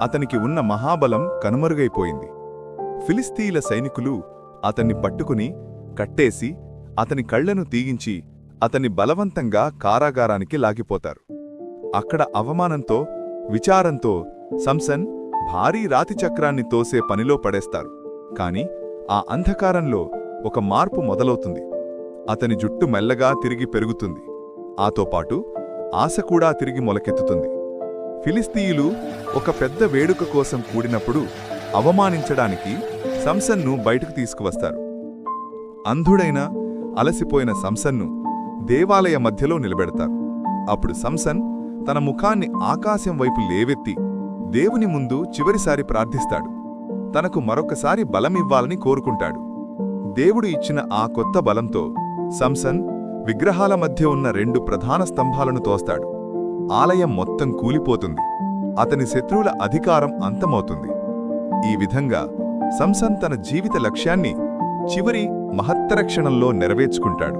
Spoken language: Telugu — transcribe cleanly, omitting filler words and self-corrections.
అతనికి ఉన్న మహాబలం కనుమరుగైపోయింది. ఫిలిస్తీయుల సైనికులు అతన్ని పట్టుకుని కట్టేసి అతని కళ్లను తీగించి అతన్ని బలవంతంగా కారాగారానికి లాగిపోతారు. అక్కడ అవమానంతో విచారంతో సంసన్ భారీ రాతిచక్రాన్ని తోసే పనిలో పడేస్తారు. కాని ఆ అంధకారంలో ఒక మార్పు మొదలవుతుంది. అతని జుట్టు మెల్లగా తిరిగి పెరుగుతుంది. ఆతోపాటు ఆశ కూడా తిరిగి మొలకెత్తుతుంది. ఫిలిస్తీయులు ఒక పెద్ద వేడుక కోసం కూడినప్పుడు అవమానించడానికి సంసన్ను బయటకు తీసుకువస్తారు. అంధుడైన అలసిపోయిన సంసన్ను దేవాలయ మధ్యలో నిలబెడతారు. అప్పుడు సంసన్ తన ముఖాన్ని ఆకాశం వైపు లేవెత్తి దేవుని ముందు చివరిసారి ప్రార్థిస్తాడు. తనకు మరొకసారి బలమివ్వాలని కోరుకుంటాడు. దేవుడు ఇచ్చిన ఆ కొత్త బలంతో సంసన్ విగ్రహాల మధ్య ఉన్న 2 ప్రధాన స్తంభాలను తోస్తాడు. ఆలయం మొత్తం కూలిపోతుంది. అతని శత్రువుల అధికారం అంతమవుతుంది. ఈ విధంగా సంసన్ తన జీవిత లక్ష్యాన్ని చివరి మహత్తర క్షణంలో నెరవేర్చుకుంటాడు.